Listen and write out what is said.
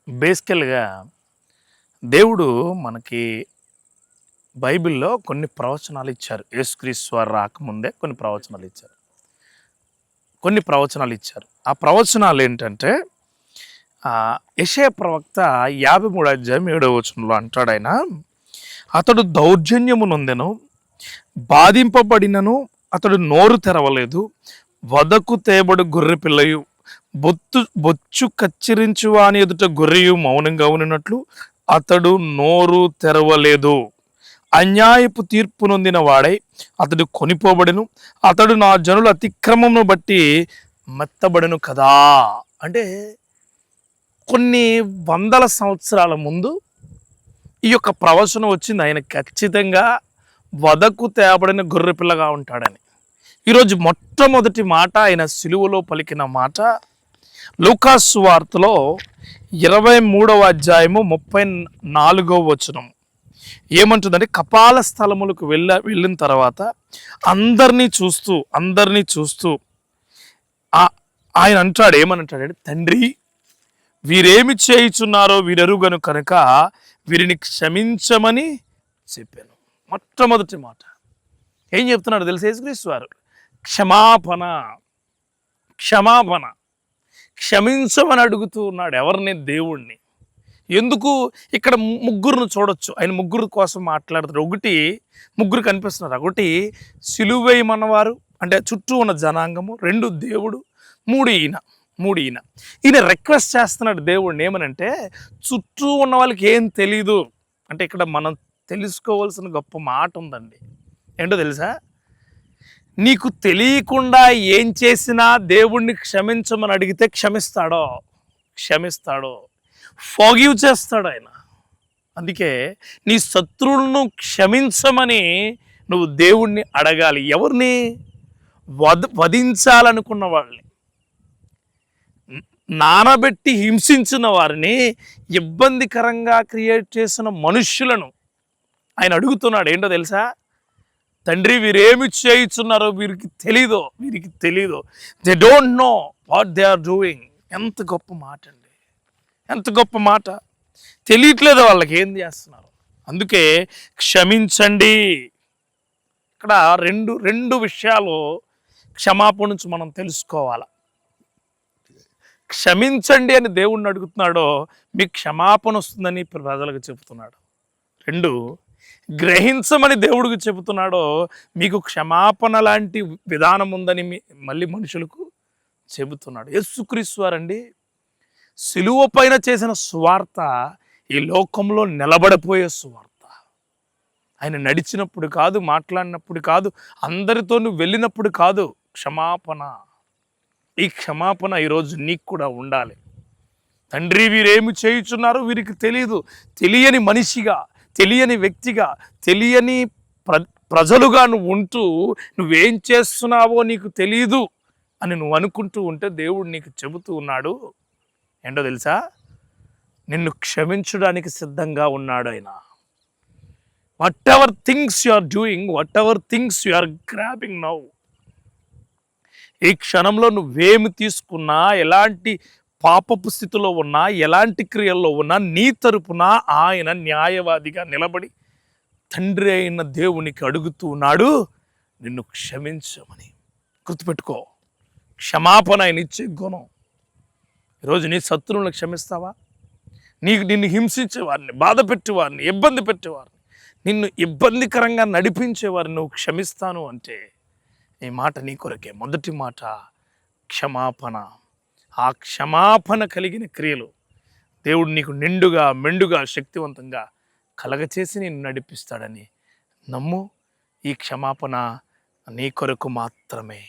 బేసికల్‌గా దేవుడు మనకి బైబిల్‌లో కొన్ని ప్రవచనాలిచ్చారు. యేసుక్రీస్తు వారు రాకముందే కొన్ని ప్రవచనాలిచ్చారు. ఆ ప్రవచనాలేంటంటే యెషయా ప్రవక్త 53 అధ్యాయం 7వ వచనంలో అంటాడాయన, అతడు దౌర్జన్యము నొందెను, బాధింపబడినను అతడు నోరు తెరవలేదు. వధకు తేబడు గొర్రె పిల్లయు బొచ్చు కత్తిరించు వాని ఎదుట గొర్రెయు మౌనంగా ఉన్నట్లు అతడు నోరు తెరవలేదు. అన్యాయపు తీర్పు నొందిన వాడై అతడు కొనిపోబడెను. అతడు నా జనుల అతిక్రమమును బట్టి మెత్తబడెను కదా. అంటే కొన్ని వందల సంవత్సరాల ముందు ఈ యొక్క ప్రవచనం వచ్చింది. ఆయన ఖచ్చితంగా వధకు తేబడిన గొర్రె పిల్లగా ఉంటాడని. ఈరోజు మొట్టమొదటి మాట ఆయన సిలువలో పలికిన మాట లూకా సువార్తలో 23వ అధ్యాయము 34వ వచనం ఏమంటుందంటే, కపాల స్థలములకు వెళ్ళిన తర్వాత అందరినీ చూస్తూ ఆయన అంటాడు, ఏమనంటాడు, తండ్రి వీరేమి చేయుచున్నారో వీరెరుగను కనుక వీరిని క్షమించమని చెప్పాను. మొట్టమొదటి మాట ఏం చెప్తున్నాడు తెలుసు? యేసుక్రీస్తు వారు క్షమాపణ క్షమించమని అడుగుతూ ఉన్నాడు. ఎవరిని? దేవుణ్ణి. ఎందుకు? ఇక్కడ ముగ్గురును చూడొచ్చు. ఆయన ముగ్గురు కోసం మాట్లాడుతాడు. ముగ్గురు కనిపిస్తున్నారు. ఒకటి సిలువేయమన్నవారు, అంటే చుట్టూ ఉన్న జనాంగము. 2 దేవుడు, 3 ఈయన. ఈయన రిక్వెస్ట్ చేస్తున్నాడు దేవుడిని. ఏమనంటే, చుట్టూ ఉన్న వాళ్ళకి ఏం తెలీదు అంటే ఇక్కడ మనం తెలుసుకోవాల్సిన గొప్ప మాట ఉందండి. ఏంటో తెలుసా? నీకు తెలియకుండా ఏం చేసినా దేవుణ్ణి క్షమించమని అడిగితే క్షమిస్తాడో ఫాగివ్ చేస్తాడు ఆయన. అందుకే నీ శత్రువులను క్షమించమని నువ్వు దేవుణ్ణి అడగాలి. ఎవరిని? వధించాలనుకున్న వాళ్ళని, నానబెట్టి హింసించిన వారిని, ఇబ్బందికరంగా క్రియేట్ చేసిన మనుష్యులను ఆయన అడుగుతున్నాడు. ఏంటో తెలుసా? తండ్రి వీరేమి చేయుచున్నారో వీరికి తెలీదో. They don't know what they are doing. ఎంత గొప్ప మాట అండి, ఎంత గొప్ప మాట. తెలియట్లేదు వాళ్ళకి ఏం చేస్తున్నారు. అందుకే క్షమించండి. ఇక్కడ రెండు విషయాలు క్షమాపణ నుంచి మనం తెలుసుకోవాలి. క్షమించండి అని దేవుణ్ణి అడుగుతున్నాడో మీకు క్షమాపణ వస్తుందని ప్రజలకు చెబుతున్నాడు. 2 గ్రహించమని దేవుడికి చెబుతున్నాడో మీకు క్షమాపణ లాంటి విధానం ఉందని మళ్ళీ మనుషులకు చెబుతున్నాడు. యేసుక్రీస్తు వారండి సిలువ పైన చేసిన సువార్త ఈ లోకంలో నిలబడిపోయే సువార్త. ఆయన నడిచినప్పుడు కాదు, మాట్లాడినప్పుడు కాదు, అందరితోనూ వెళ్ళినప్పుడు కాదు. ఈ క్షమాపణ ఈరోజు నీకు కూడా ఉండాలి. తండ్రి వీరేమి చేయుచున్నారో వీరికి తెలియని మనిషిగా, తెలియని వ్యక్తిగా, తెలియని ప్రజలుగా నువ్వు ఉంటూ నువ్వేం చేస్తున్నావో నీకు తెలీదు అని నువ్వు అనుకుంటూ ఉంటే దేవుడు నీకు చెబుతూ ఉన్నాడు. ఏంటో తెలుసా? నిన్ను క్షమించడానికి సిద్ధంగా ఉన్నాడు ఆయన. Whatever things you are doing, whatever things you are grabbing now, ఈ క్షణంలో నువ్వేమి తీసుకున్నా, ఎలాంటి పాపపు స్థితిలో ఉన్నా, ఎలాంటి క్రియల్లో ఉన్నా, నీ తరపున ఆయన న్యాయవాదిగా నిలబడి తండ్రి అయిన దేవునికి అడుగుతూ ఉన్నాడు నిన్ను క్షమించమని. గుర్తుపెట్టుకో, క్షమాపణ ఆయన ఇచ్చే గుణం. ఈరోజు నీ శత్రువులను క్షమిస్తావా? నిన్ను హింసించేవారిని, బాధ పెట్టేవారిని, ఇబ్బంది పెట్టేవారిని, నిన్ను ఇబ్బందికరంగా నడిపించేవారిని నువ్వు క్షమిస్తాను అంటే ఈ మాట నీ కొరకే. మొదటి మాట క్షమాపణ. ఆ క్షమాపణ కలిగిన క్రియలు దేవుడు నీకు నిండుగా, మెండుగా, శక్తివంతంగా కలగచేసి నిన్ను నడిపిస్తాడని నమ్ము. ఈ క్షమాపణ నీ కొరకు మాత్రమే.